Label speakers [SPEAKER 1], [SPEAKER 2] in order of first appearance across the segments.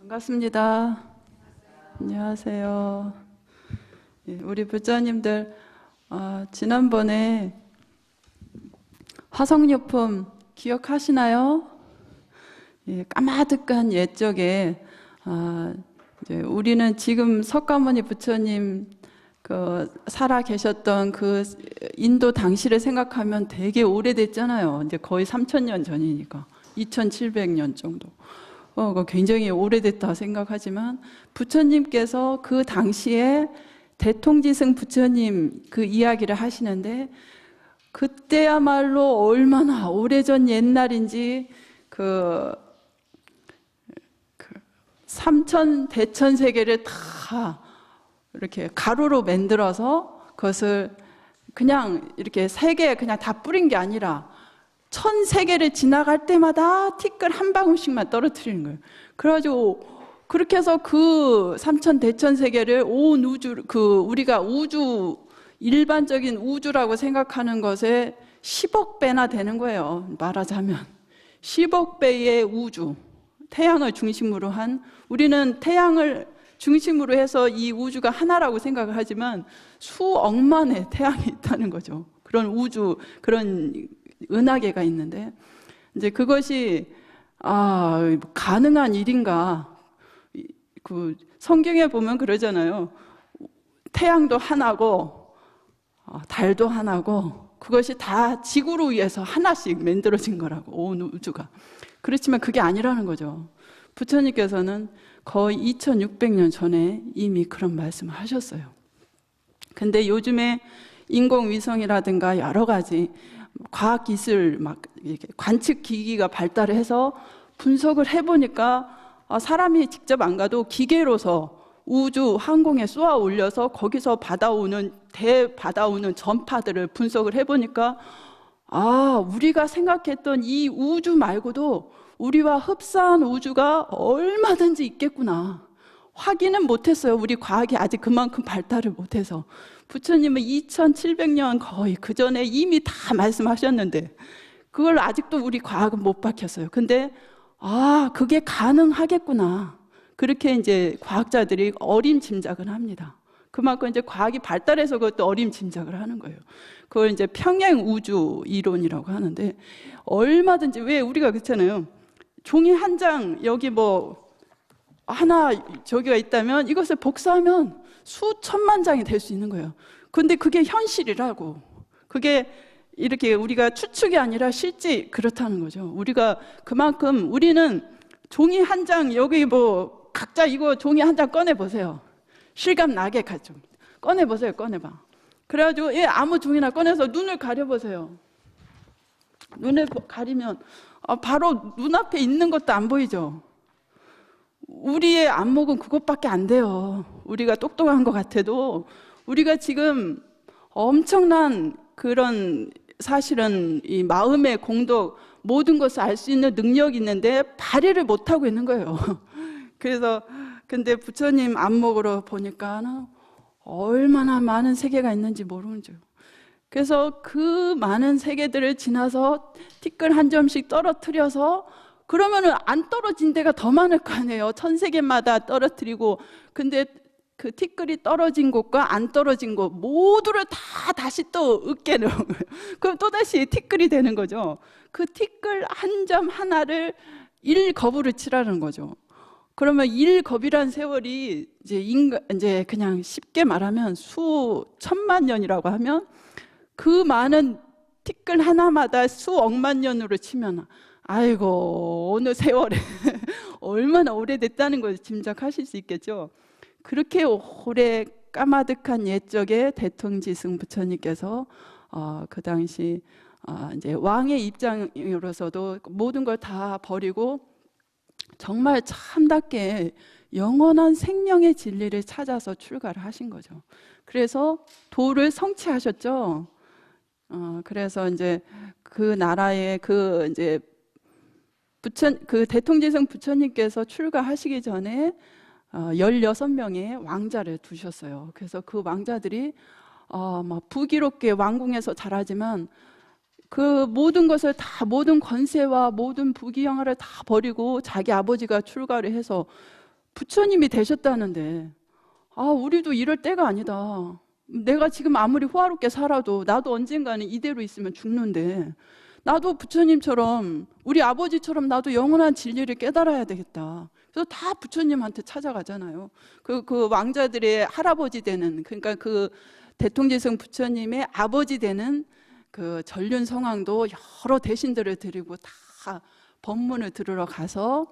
[SPEAKER 1] 반갑습니다. 안녕하세요. 예, 우리 부처님들 지난번에 화성유품 기억하시나요? 예, 까마득한 옛적에 이제 우리는 지금 석가모니 부처님 살아 계셨던 그 인도 당시를 생각하면 되게 오래됐잖아요. 이제 거의 3000년 전이니까 2700년 정도. 굉장히 오래됐다 생각하지만 부처님께서 그 당시에 대통지승 부처님 그 이야기를 하시는데 그때야말로 얼마나 오래전 옛날인지 삼천 대천 세계를 다 이렇게 가루로 만들어서 그것을 그냥 이렇게 세계에 그냥 다 뿌린 게 아니라 천 세계를 지나갈 때마다 티끌 한 방울씩만 떨어뜨리는 거예요. 그래가지고 그렇게 해서 그 삼천 대천 세계를 온 우주, 우리가 우주, 일반적인 우주라고 생각하는 것에 10억 배나 되는 거예요. 말하자면 10억 배의 우주, 태양을 중심으로 한, 우리는 태양을 중심으로 해서 이 우주가 하나라고 생각을 하지만 수억만의 태양이 있다는 거죠. 그런 우주, 그런 은하계가 있는데, 이제 그것이 가능한 일인가? 그 성경에 보면 그러잖아요. 태양도 하나고 달도 하나고 그것이 다 지구로 의해서 하나씩 만들어진 거라고, 온 우주가. 그렇지만 그게 아니라는 거죠. 부처님께서는 거의 2600년 전에 이미 그런 말씀을 하셨어요. 근데 요즘에 인공위성이라든가 여러 가지 과학기술, 관측 기기가 발달해서 분석을 해보니까 사람이 직접 안 가도 기계로서 우주 항공에 쏘아 올려서 거기서 받아오는 전파들을 분석을 해보니까 우리가 생각했던 이 우주 말고도 우리와 흡사한 우주가 얼마든지 있겠구나. 확인은 못했어요. 우리 과학이 아직 그만큼 발달을 못해서. 부처님은 2700년 거의 그 전에 이미 다 말씀하셨는데 그걸 아직도 우리 과학은 못 밝혔어요. 근데 그게 가능하겠구나. 그렇게 이제 과학자들이 어림짐작을 합니다. 그만큼 이제 과학이 발달해서 그것도 어림짐작을 하는 거예요. 그걸 이제 평행 우주 이론이라고 하는데, 얼마든지, 왜 우리가 그렇잖아요. 종이 한 장 여기 하나 저기가 있다면 이것을 복사하면 수천만 장이 될 수 있는 거예요. 근데 그게 현실이라고. 그게 이렇게 우리가 추측이 아니라 실제 그렇다는 거죠. 우리가 그만큼, 우리는 종이 한 장 여기 각자 이거 종이 한 장 꺼내보세요. 실감 나게 좀 꺼내보세요. 꺼내봐. 그래가지고 아무 종이나 꺼내서 눈을 가려보세요. 눈을 가리면 바로 눈앞에 있는 것도 안 보이죠. 우리의 안목은 그것밖에 안 돼요. 우리가 똑똑한 것 같아도 우리가 지금 엄청난 그런, 사실은 이 마음의 공덕, 모든 것을 알 수 있는 능력이 있는데 발휘를 못하고 있는 거예요. 그래서 근데 부처님 안목으로 보니까 얼마나 많은 세계가 있는지 모르죠. 그래서 그 많은 세계들을 지나서 티끌 한 점씩 떨어뜨려서, 그러면은 안 떨어진 데가 더 많을 거 아니에요. 천 세계마다 떨어뜨리고. 근데 그 티끌이 떨어진 곳과 안 떨어진 곳 모두를 다 다시 또 으깨 놓은 거예요. 그럼 또다시 티끌이 되는 거죠. 그 티끌 한 점 하나를 일겁으로 치라는 거죠. 그러면 일겁이란 세월이 이제 그냥 쉽게 말하면 수천만 년이라고 하면, 그 많은 티끌 하나마다 수억만 년으로 치면 아이고 어느 세월에 얼마나 오래됐다는 걸 짐작하실 수 있겠죠. 그렇게 오래 까마득한 옛적에 대통지승 부처님께서 그 당시 이제 왕의 입장으로서도 모든 걸 다 버리고 정말 참답게 영원한 생명의 진리를 찾아서 출가를 하신 거죠. 그래서 도를 성취하셨죠. 그래서 이제 그 나라의 이제 대통지승 부처님께서 출가하시기 전에 16명의 왕자를 두셨어요. 그래서 그 왕자들이 막 부귀롭게 왕궁에서 자라지만 그 모든 것을 모든 권세와 모든 부귀영화를 다 버리고 자기 아버지가 출가를 해서 부처님이 되셨다는데, 아, 우리도 이럴 때가 아니다. 내가 지금 아무리 호화롭게 살아도 나도 언젠가는 이대로 있으면 죽는데, 나도 부처님처럼, 우리 아버지처럼 나도 영원한 진리를 깨달아야 되겠다. 그래서 다 부처님한테 찾아가잖아요. 그 왕자들의 할아버지 되는, 그러니까 그 대통제성 부처님의 아버지 되는 그 전륜성왕도 여러 대신들을 드리고 다 법문을 들으러 가서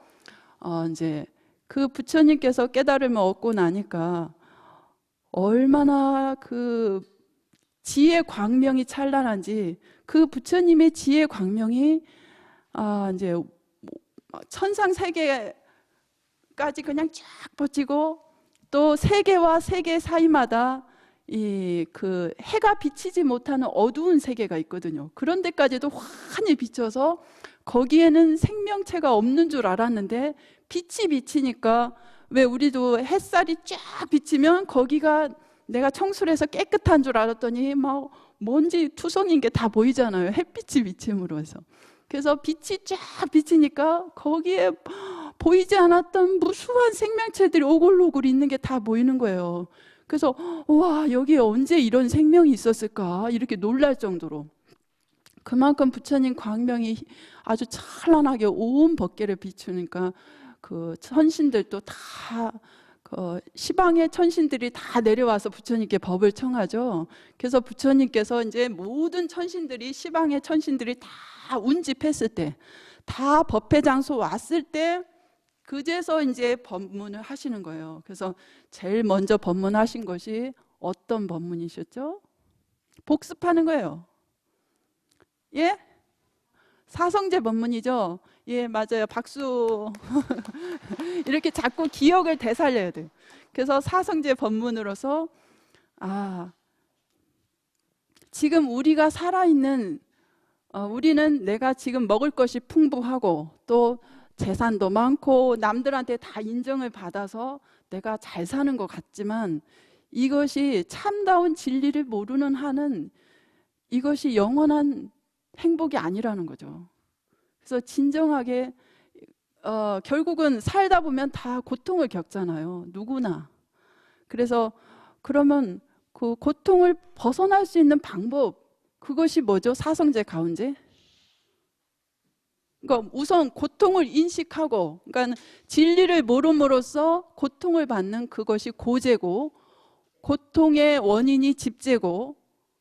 [SPEAKER 1] 이제 그 부처님께서 깨달음을 얻고 나니까 얼마나 그 지혜 광명이 찬란한지, 그 부처님의 지혜 광명이 이제 천상 세계까지 그냥 쫙 뻗치고, 또 세계와 세계 사이마다 이 그 해가 비치지 못하는 어두운 세계가 있거든요. 그런 데까지도 환히 비춰서, 거기에는 생명체가 없는 줄 알았는데 빛이 비치니까, 왜 우리도 햇살이 쫙 비치면 거기가 내가 청술해서 깨끗한 줄 알았더니 막 먼지 투성인 게 다 보이잖아요. 햇빛이 비침으로 해서. 그래서 빛이 쫙 비치니까 거기에 보이지 않았던 무수한 생명체들이 오글오글 있는 게 다 보이는 거예요. 그래서 와, 여기에 언제 이런 생명이 있었을까 이렇게 놀랄 정도로, 그만큼 부처님 광명이 아주 찬란하게 온 법계를 비추니까 그 천신들도 다, 그 시방의 천신들이 다 내려와서 부처님께 법을 청하죠. 그래서 부처님께서 이제 모든 천신들이, 시방의 천신들이 다 운집했을 때, 다 법회 장소 왔을 때, 그제서 이제 법문을 하시는 거예요. 그래서 제일 먼저 법문하신 것이 어떤 법문이셨죠? 복습하는 거예요. 예? 사성제 법문이죠. 예, 맞아요. 박수. 이렇게 자꾸 기억을 되살려야 돼요. 그래서 사성제 법문으로서, 지금 우리가 살아있는, 우리는 내가 지금 먹을 것이 풍부하고 또 재산도 많고 남들한테 다 인정을 받아서 내가 잘 사는 것 같지만, 이것이 참다운 진리를 모르는 한은 이것이 영원한 행복이 아니라는 거죠. 그래서 진정하게 결국은 살다 보면 다 고통을 겪잖아요. 누구나. 그래서 그러면 그 고통을 벗어날 수 있는 방법, 그것이 뭐죠? 사성제 가운데. 그러니까 우선 고통을 인식하고, 그러니까 진리를 모름으로써 고통을 받는 그것이 고제고, 고통의 원인이 집제고,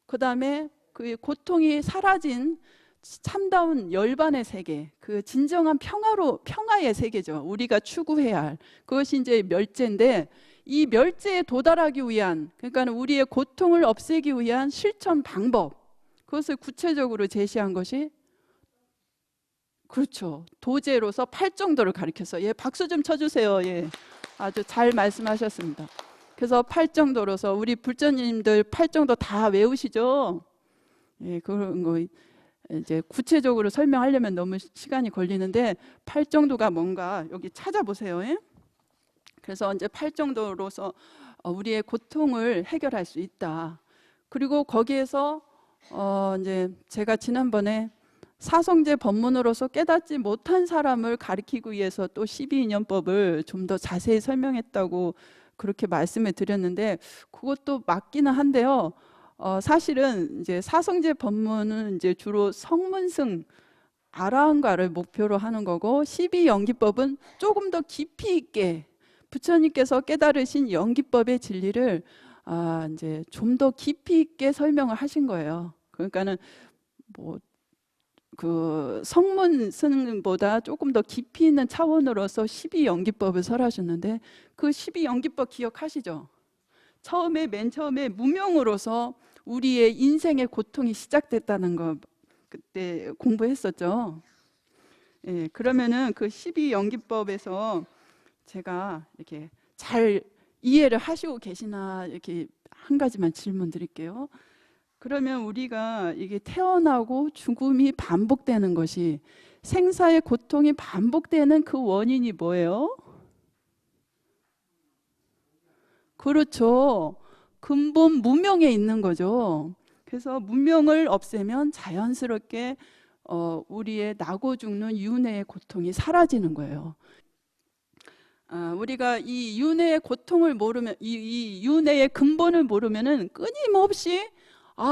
[SPEAKER 1] 그 다음에 그 고통이 사라진 참다운 열반의 세계, 그 진정한 평화의 세계죠. 우리가 추구해야 할 그것이 이제 멸제인데, 이 멸제에 도달하기 위한, 그러니까 우리의 고통을 없애기 위한 실천 방법, 그것을 구체적으로 제시한 것이, 그렇죠, 도제로서 팔정도를 가리켜서, 예, 박수 좀 쳐주세요. 예, 아주 잘 말씀하셨습니다. 그래서 팔정도로서, 우리 불자님들 팔정도 다 외우시죠? 예, 그런 거 이제 구체적으로 설명하려면 너무 시간이 걸리는데, 팔정도가 뭔가 여기 찾아보세요. 예? 그래서 이제 팔정도로서 우리의 고통을 해결할 수 있다. 그리고 거기에서 이제 제가 지난번에 사성제 법문으로서 깨닫지 못한 사람을 가리키기 위해서 또 12인연법을 좀 더 자세히 설명했다고 그렇게 말씀을 드렸는데, 그것도 맞기는 한데요. 사실은 이제 사성제 법문은 이제 주로 성문승 아라한가를 목표로 하는 거고, 12연기법은 조금 더 깊이 있게 부처님께서 깨달으신 연기법의 진리를 이제 좀 더 깊이 있게 설명을 하신 거예요. 그러니까는 뭐 그 성문승보다 조금 더 깊이 있는 차원으로서 12연기법을 설하셨는데, 그 12연기법 기억하시죠? 처음에, 맨 처음에 무명으로서 우리의 인생의 고통이 시작됐다는 거 그때 공부했었죠. 예, 그러면은 그 12연기법에서 제가 이렇게 잘 이해를 하시고 계시나, 이렇게 한 가지만 질문 드릴게요. 그러면 우리가 이게 태어나고 죽음이 반복되는 것이, 생사의 고통이 반복되는 그 원인이 뭐예요? 그렇죠. 근본 무명에 있는 거죠. 그래서 무명을 없애면 자연스럽게 우리의 나고 죽는 윤회의 고통이 사라지는 거예요. 우리가 이 윤회의 고통을 모르면, 이 윤회의 근본을 모르면은 끊임없이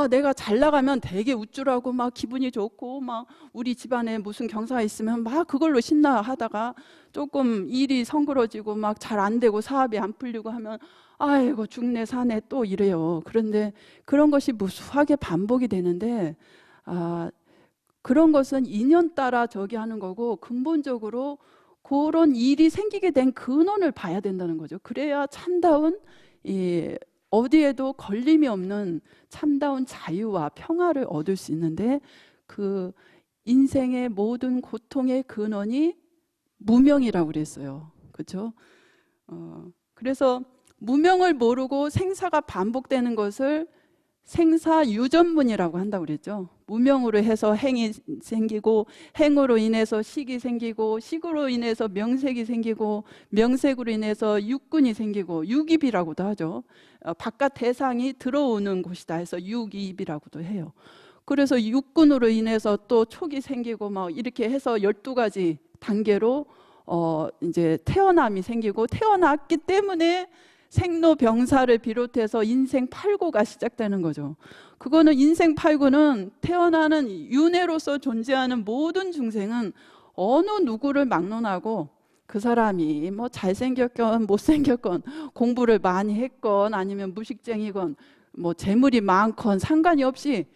[SPEAKER 1] 내가 잘 나가면 되게 우쭐하고 막 기분이 좋고 막 우리 집안에 무슨 경사가 있으면 막 그걸로 신나 하다가 조금 일이 성그러지고 막 잘 안 되고 사업이 안 풀리고 하면 아이고 죽네 사네 또 이래요. 그런데 그런 것이 무수하게 반복이 되는데 그런 것은 인연 따라 저기 하는 거고 근본적으로 그런 일이 생기게 된 근원을 봐야 된다는 거죠. 그래야 참다운 어디에도 걸림이 없는 참다운 자유와 평화를 얻을 수 있는데 그 인생의 모든 고통의 근원이 무명이라고 그랬어요. 그렇죠? 그래서 무명을 모르고 생사가 반복되는 것을 생사유전문이라고 한다고 그랬죠. 무명으로 해서 행이 생기고 행으로 인해서 식이 생기고 식으로 인해서 명색이 생기고 명색으로 인해서 육군이 생기고 육입이라고도 하죠. 바깥 대상이 들어오는 곳이다 해서 육입이라고도 해요. 그래서 육군으로 인해서 또 촉이 생기고 막 이렇게 해서 12가지 단계로 이제 태어남이 생기고 태어났기 때문에 생로병사를 비롯해서 인생 8구가 시작되는 거죠. 그거는 인생 8구는 태어나는 윤회로서 존재하는 모든 중생은 어느 누구를 막론하고 그 사람이 뭐 잘생겼건 못생겼건 공부를 많이 했건 아니면 무식쟁이건 뭐 재물이 많건 상관이 없이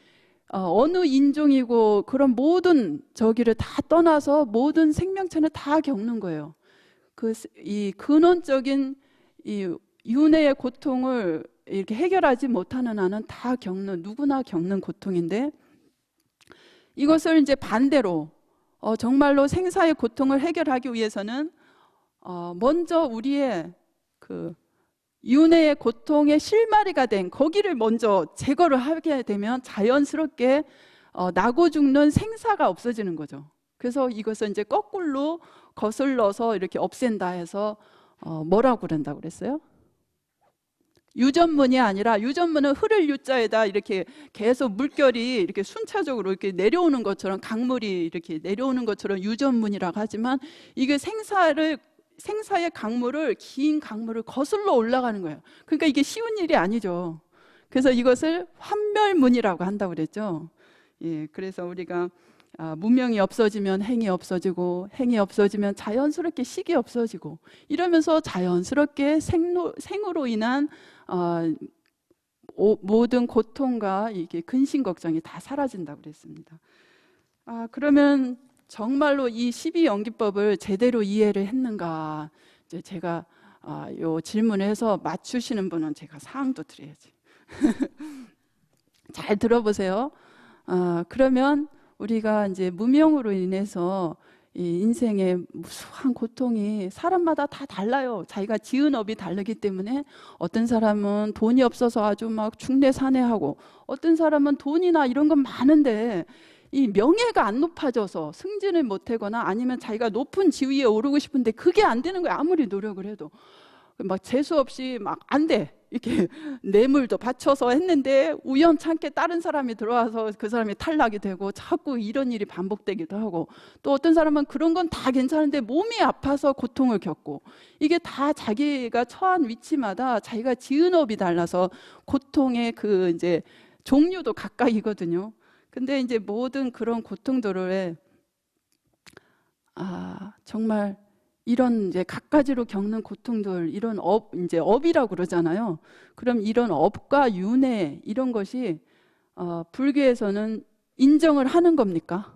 [SPEAKER 1] 어느 인종이고 그런 모든 저기를 다 떠나서 모든 생명체는 다 겪는 거예요. 이 근원적인 이 윤회의 고통을 이렇게 해결하지 못하는 한은 다 누구나 겪는 고통인데 이것을 이제 반대로 정말로 생사의 고통을 해결하기 위해서는 먼저 우리의 그 윤회의 고통의 실마리가 된 거기를 먼저 제거를 하게 되면 자연스럽게 나고 죽는 생사가 없어지는 거죠. 그래서 이것을 이제 거꾸로 거슬러서 이렇게 없앤다 해서 뭐라고 그런다고 그랬어요? 유전문이 아니라 유전문은 흐를 유자에다 이렇게 계속 물결이 이렇게 순차적으로 이렇게 내려오는 것처럼 강물이 이렇게 내려오는 것처럼 유전문이라고 하지만 이게 생사의 강물을 긴 강물을 거슬러 올라가는 거예요. 그러니까 이게 쉬운 일이 아니죠. 그래서 이것을 환멸문이라고 한다고 그랬죠. 예, 그래서 우리가 무명이 없어지면 행이 없어지고 행이 없어지면 자연스럽게 식이 없어지고 이러면서 자연스럽게 생으로 인한 모든 고통과 이게 근심 걱정이 다 사라진다고 그랬습니다. 그러면 정말로 이 12연기법을 제대로 이해를 했는가? 이제 제가 요 질문을 해서 맞추시는 분은 제가 상도 드려야지. 잘 들어보세요. 그러면 우리가 이제 무명으로 인해서 이 인생의 무수한 고통이 사람마다 다 달라요. 자기가 지은 업이 다르기 때문에 어떤 사람은 돈이 없어서 아주 막 중내산해하고 어떤 사람은 돈이나 이런 건 많은데 이 명예가 안 높아져서 승진을 못하거나 아니면 자기가 높은 지위에 오르고 싶은데 그게 안 되는 거예요. 아무리 노력을 해도 막 재수 없이 막 안 돼. 이렇게 뇌물도 바쳐서 했는데 우연찮게 다른 사람이 들어와서 그 사람이 탈락이 되고 자꾸 이런 일이 반복되기도 하고 또 어떤 사람은 그런 건 다 괜찮은데 몸이 아파서 고통을 겪고 이게 다 자기가 처한 위치마다 자기가 지은 업이 달라서 고통의 그 이제 종류도 각각이거든요. 근데 이제 모든 그런 고통들을 정말 이런 이제 갖가지로 겪는 고통들 이런 이제 업이라고 그러잖아요. 그럼 이런 업과 윤회 이런 것이 불교에서는 인정을 하는 겁니까?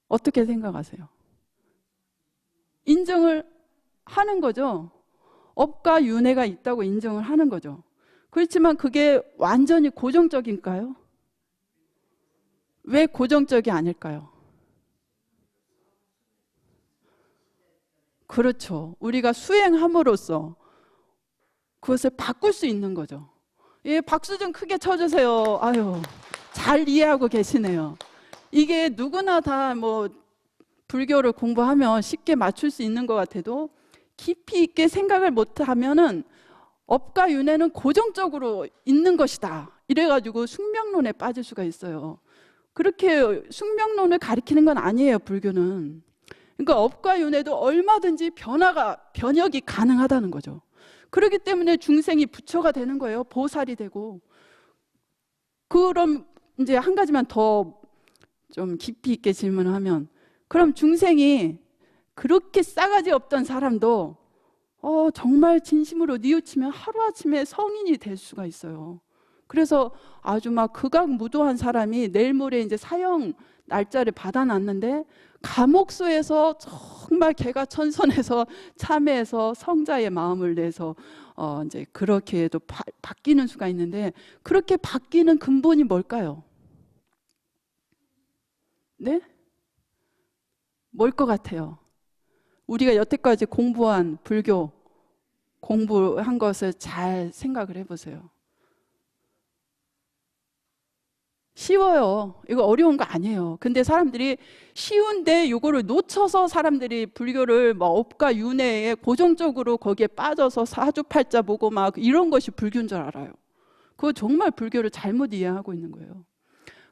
[SPEAKER 1] 어떻게 생각하세요? 인정을 하는 거죠. 업과 윤회가 있다고 인정을 하는 거죠. 그렇지만 그게 완전히 고정적인가요? 왜 고정적이 아닐까요? 그렇죠. 우리가 수행함으로써 그것을 바꿀 수 있는 거죠. 예, 박수 좀 크게 쳐주세요. 아유, 잘 이해하고 계시네요. 이게 누구나 다 뭐 불교를 공부하면 쉽게 맞출 수 있는 것 같아도 깊이 있게 생각을 못하면은 업과 윤회는 고정적으로 있는 것이다. 이래가지고 숙명론에 빠질 수가 있어요. 그렇게 숙명론을 가리키는 건 아니에요, 불교는. 그러니까 업과 윤회도 얼마든지 변혁이 가능하다는 거죠. 그렇기 때문에 중생이 부처가 되는 거예요. 보살이 되고. 그럼 이제 한 가지만 더 좀 깊이 있게 질문을 하면, 그럼 중생이 그렇게 싸가지 없던 사람도 정말 진심으로 뉘우치면 하루아침에 성인이 될 수가 있어요. 그래서 아주 막 극악무도한 사람이 내일 모레 이제 사형 날짜를 받아놨는데, 감옥소에서 정말 개가천선해서 참회해서 성자의 마음을 내서 이제 그렇게 해도 바뀌는 수가 있는데, 그렇게 바뀌는 근본이 뭘까요? 네? 뭘 것 같아요? 우리가 여태까지 공부한 불교 공부한 것을 잘 생각을 해보세요. 쉬워요. 이거 어려운 거 아니에요. 근데 사람들이 쉬운데 이거를 놓쳐서 사람들이 불교를 뭐 업과 윤회에 고정적으로 거기에 빠져서 사주팔자 보고 막 이런 것이 불교인 줄 알아요. 그거 정말 불교를 잘못 이해하고 있는 거예요.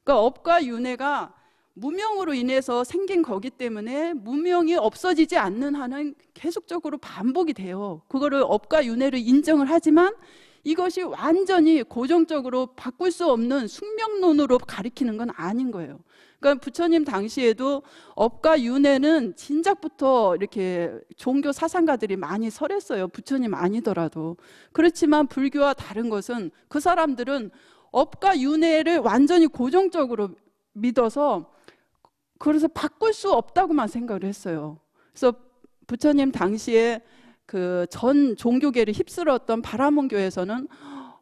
[SPEAKER 1] 그러니까 업과 윤회가 무명으로 인해서 생긴 거기 때문에 무명이 없어지지 않는 한은 계속적으로 반복이 돼요. 그거를 업과 윤회를 인정을 하지만 이것이 완전히 고정적으로 바꿀 수 없는 숙명론으로 가리키는 건 아닌 거예요. 그러니까 부처님 당시에도 업과 윤회는 진작부터 이렇게 종교 사상가들이 많이 설했어요. 부처님 아니더라도. 그렇지만 불교와 다른 것은 그 사람들은 업과 윤회를 완전히 고정적으로 믿어서, 그래서 바꿀 수 없다고만 생각을 했어요. 그래서 부처님 당시에 그 전 종교계를 휩쓸었던 바라몬교에서는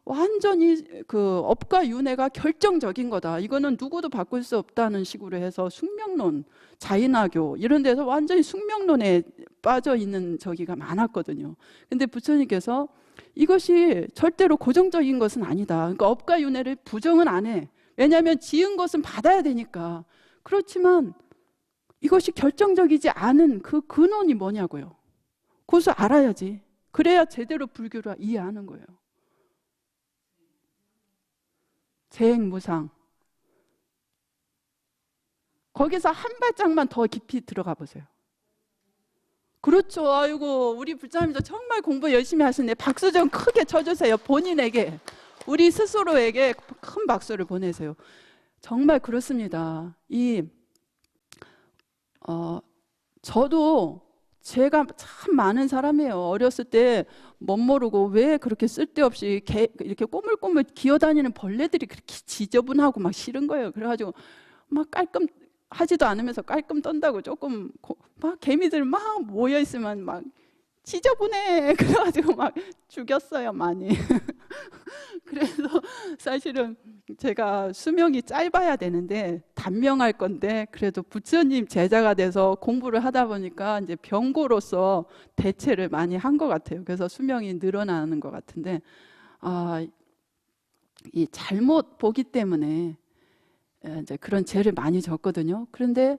[SPEAKER 1] 완전히 그 업과 윤회가 결정적인 거다. 이거는 누구도 바꿀 수 없다는 식으로 해서 숙명론, 자인화교 이런 데서 완전히 숙명론에 빠져 있는 저기가 많았거든요. 근데 부처님께서 이것이 절대로 고정적인 것은 아니다. 그러니까 업과 윤회를 부정은 안 해. 왜냐하면 지은 것은 받아야 되니까. 그렇지만 이것이 결정적이지 않은 그 근원이 뭐냐고요. 그것을 알아야지. 그래야 제대로 불교를 이해하는 거예요. 재행무상. 거기서 한 발짝만 더 깊이 들어가 보세요. 그렇죠. 아이고, 우리 부처님도 정말 공부 열심히 하시네. 박수 좀 크게 쳐주세요. 본인에게, 우리 스스로에게 큰 박수를 보내세요. 정말 그렇습니다. 저도 제가 참 많은 사람이에요. 어렸을 때 멋모르고 왜 그렇게 쓸데없이 이렇게 꼬물꼬물 기어다니는 벌레들이 그렇게 지저분하고 막 싫은 거예요. 그래가지고 막 깔끔 하지도 않으면서 깔끔 떤다고 조금 막 개미들 막 모여 있으면 막 지저분해 그래가지고 막 죽였어요, 많이. 그래서 사실은 제가 수명이 짧아야 되는데 단명할 건데, 그래도 부처님 제자가 돼서 공부를 하다 보니까 이제 병고로서 대체를 많이 한 것 같아요. 그래서 수명이 늘어나는 것 같은데, 이 잘못 보기 때문에 이제 그런 죄를 많이 졌거든요. 그런데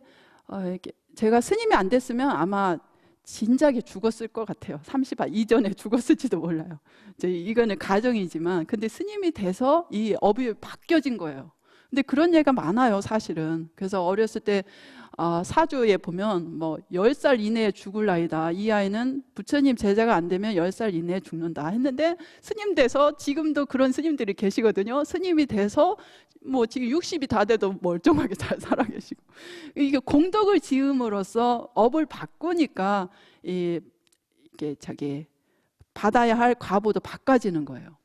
[SPEAKER 1] 제가 스님이 안 됐으면 아마 진작에 죽었을 것 같아요. 30화 이전에 죽었을지도 몰라요. 이거는 가정이지만, 근데 스님이 돼서 이 업이 바뀌어진 거예요. 근데 그런 예가 많아요, 사실은. 그래서 어렸을 때 사주에 보면 뭐 10살 이내에 죽을 나이다. 이 아이는 부처님 제자가 안 되면 10살 이내에 죽는다 했는데, 스님 돼서 지금도 그런 스님들이 계시거든요. 스님이 돼서 뭐 지금 60이 다 돼도 멀쩡하게 잘 살아 계시고, 이게 공덕을 지음으로써 업을 바꾸니까 이게 자기 받아야 할 과보도 바꿔지는 거예요.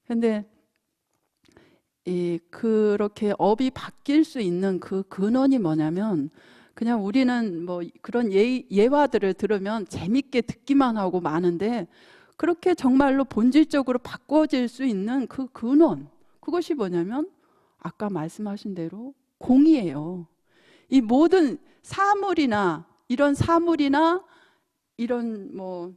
[SPEAKER 1] 근데 그렇게 업이 바뀔 수 있는 그 근원이 뭐냐면, 그냥 우리는 뭐 그런 예화들을 들으면 재밌게 듣기만 하고 마는데, 그렇게 정말로 본질적으로 바꿔질 수 있는 그 근원, 그것이 뭐냐면 아까 말씀하신 대로 공이에요. 이 모든 사물이나 이런 뭐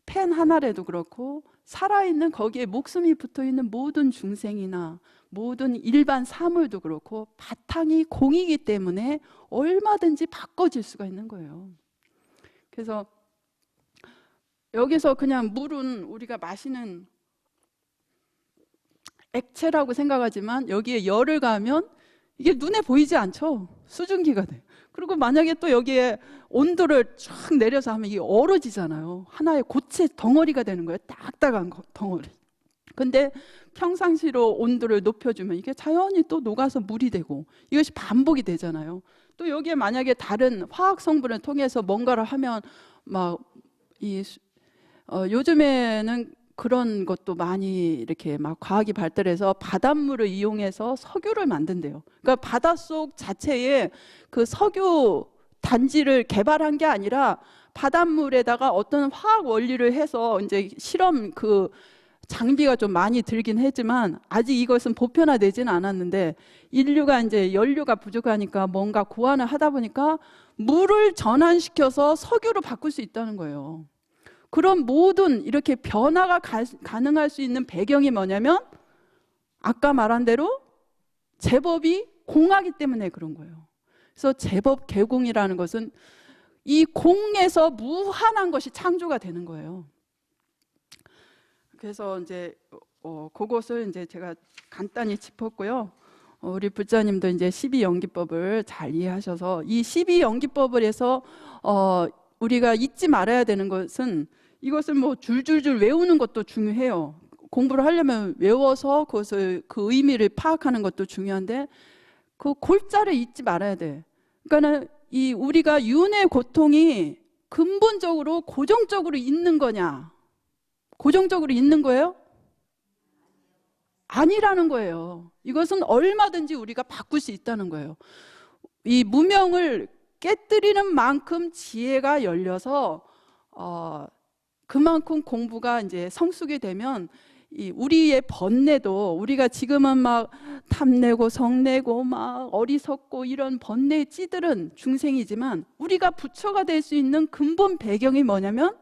[SPEAKER 1] 펜 하나라도 그렇고, 살아있는 거기에 목숨이 붙어있는 모든 중생이나 모든 일반 사물도 그렇고 바탕이 공이기 때문에 얼마든지 바꿔질 수가 있는 거예요. 그래서 여기서 그냥 물은 우리가 마시는 액체라고 생각하지만, 여기에 열을 가하면 이게 눈에 보이지 않죠? 수증기가 돼. 그리고 만약에 또 여기에 온도를 쫙 내려서 하면 이게 얼어지잖아요. 하나의 고체 덩어리가 되는 거예요. 딱딱한 덩어리. 근데 평상시로 온도를 높여주면 이게 자연히 또 녹아서 물이 되고 이것이 반복이 되잖아요. 또 여기에 만약에 다른 화학 성분을 통해서 뭔가를 하면 막 요즘에는 그런 것도 많이 이렇게 막 과학이 발달해서 바닷물을 이용해서 석유를 만든대요. 그러니까 바닷속 자체에 그 석유 단지를 개발한 게 아니라 바닷물에다가 어떤 화학 원리를 해서 이제 실험 그 장비가 좀 많이 들긴 했지만 아직 이것은 보편화되지는 않았는데 인류가 이제 연료가 부족하니까 뭔가 고안을 하다 보니까 물을 전환시켜서 석유로 바꿀 수 있다는 거예요. 그런 모든 이렇게 변화가 가능할 수 있는 배경이 뭐냐면 아까 말한 대로 제법이 공하기 때문에 그런 거예요. 그래서 제법 개공이라는 것은 이 공에서 무한한 것이 창조가 되는 거예요. 그래서 이제 그것을 이제 제가 간단히 짚었고요. 우리 불자님도 이제 12연기법을 잘 이해하셔서 이 12연기법을 해서 우리가 잊지 말아야 되는 것은 이것을 뭐 줄줄줄 외우는 것도 중요해요. 공부를 하려면 외워서 그것을 그 의미를 파악하는 것도 중요한데 그 골자를 잊지 말아야 돼. 그러니까는 이 우리가 윤회 고통이 근본적으로 고정적으로 있는 거냐? 고정적으로 있는 거예요? 아니라는 거예요. 이것은 얼마든지 우리가 바꿀 수 있다는 거예요. 이 무명을 깨뜨리는 만큼 지혜가 열려서 그만큼 공부가 이제 성숙이 되면 이 우리의 번뇌도 우리가 지금은 막 탐내고 성내고 막 어리석고 이런 번뇌의 찌들은 중생이지만 우리가 부처가 될 수 있는 근본 배경이 뭐냐면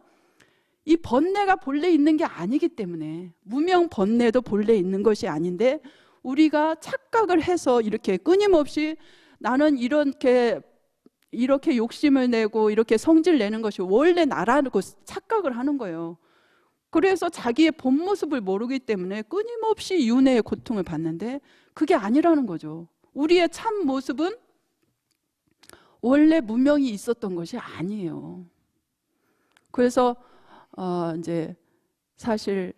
[SPEAKER 1] 이 번뇌가 본래 있는 게 아니기 때문에 무명 번뇌도 본래 있는 것이 아닌데 우리가 착각을 해서 이렇게 끊임없이 나는 이렇게 욕심을 내고 이렇게 성질 내는 것이 원래 나라고 착각을 하는 거예요. 그래서 자기의 본 모습을 모르기 때문에 끊임없이 윤회의 고통을 받는데 그게 아니라는 거죠. 우리의 참 모습은 원래 무명이 있었던 것이 아니에요. 그래서 이제 사실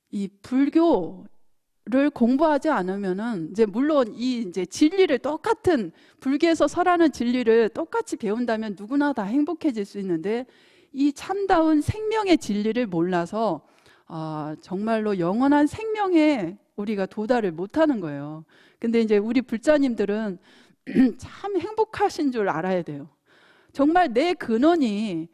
[SPEAKER 1] 이 불교를 공부하지 않으면은 이제 물론 이 이제 진리를 똑같은 불교에서 설하는 진리를 똑같이 배운다면 누구나 다 행복해질 수 있는데 이 참다운 생명의 진리를 몰라서 정말로 영원한 생명에 우리가 도달을 못하는 거예요. 근데 이제 우리 불자님들은 참 행복하신 줄 알아야 돼요. 정말 내 근원이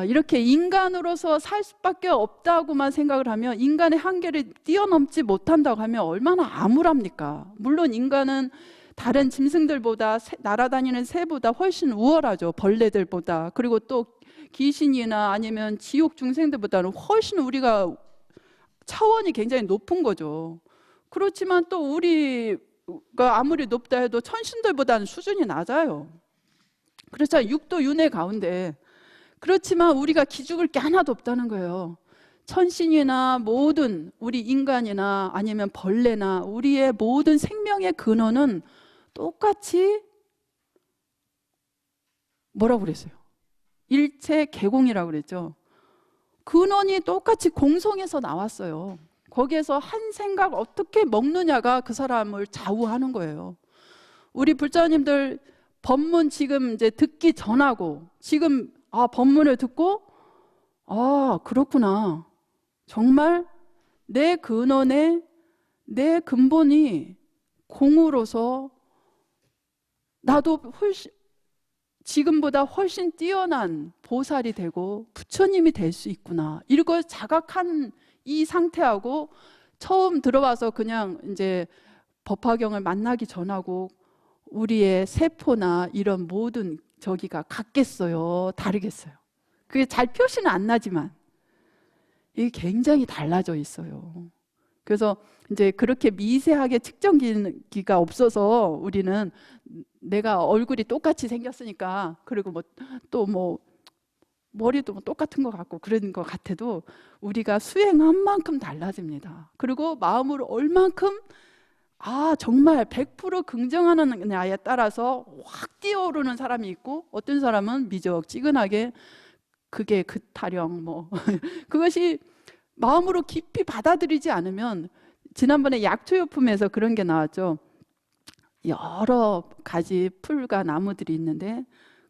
[SPEAKER 1] 이렇게 인간으로서 살 수밖에 없다고만 생각을 하면 인간의 한계를 뛰어넘지 못한다고 하면 얼마나 암울합니까? 물론 인간은 다른 짐승들보다 날아다니는 새보다 훨씬 우월하죠. 벌레들보다. 그리고 또 귀신이나 아니면 지옥 중생들보다는 훨씬 우리가 차원이 굉장히 높은 거죠. 그렇지만 또 우리가 아무리 높다 해도 천신들보다는 수준이 낮아요. 그렇죠. 육도 윤회 가운데 그렇지만 우리가 기죽을 게 하나도 없다는 거예요. 천신이나 모든 우리 인간이나 아니면 벌레나 우리의 모든 생명의 근원은 똑같이 뭐라고 그랬어요? 일체 개공이라고 그랬죠. 근원이 똑같이 공성에서 나왔어요. 거기에서 한 생각 어떻게 먹느냐가 그 사람을 좌우하는 거예요. 우리 불자님들 법문 지금 이제 듣기 전하고 지금 법문을 듣고 그렇구나. 정말 내 근원에 내 근본이 공으로서 나도 지금보다 훨씬 뛰어난 보살이 되고 부처님이 될 수 있구나. 이걸 자각한 이 상태하고 처음 들어와서 그냥 이제 법화경을 만나기 전하고 우리의 세포나 이런 모든 저기가 같겠어요? 다르겠어요? 그게 잘 표시는 안 나지만 이게 굉장히 달라져 있어요. 그래서 이제 그렇게 미세하게 측정기가 없어서 우리는 내가 얼굴이 똑같이 생겼으니까 그리고 뭐 머리도 똑같은 것 같고 그런 것 같아도 우리가 수행한 만큼 달라집니다. 그리고 마음으로 얼만큼 정말 100% 긍정하느냐에 따라서 확 뛰어오르는 사람이 있고, 어떤 사람은 미적지근하게 그게 그 타령 그것이 마음으로 깊이 받아들이지 않으면, 지난번에 약초요품에서 그런 게 나왔죠. 여러 가지 풀과 나무들이 있는데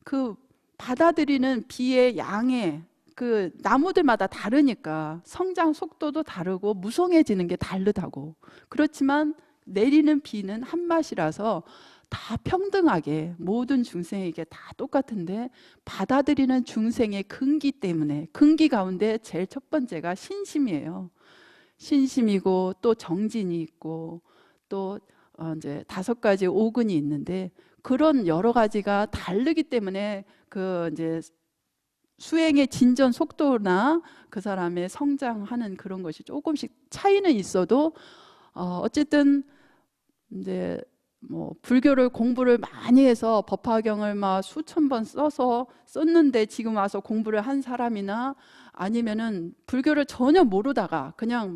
[SPEAKER 1] 그 받아들이는 비의 양에 그 나무들마다 다르니까 성장 속도도 다르고 무성해지는 게 다르다고. 그렇지만 내리는 비는 한 맛이라서 다 평등하게 모든 중생에게 다 똑같은데, 받아들이는 중생의 근기 때문에, 근기 가운데 제일 첫 번째가 신심이에요. 신심이고 또 정진이 있고 또 이제 5가지 오근이 있는데, 그런 여러 가지가 다르기 때문에 그 이제 수행의 진전 속도나 그 사람의 성장하는 그런 것이 조금씩 차이는 있어도 어쨌든 이제 불교를 공부를 많이 해서 법화경을 막 수천 번 썼는데 지금 와서 공부를 한 사람이나, 아니면은 불교를 전혀 모르다가 그냥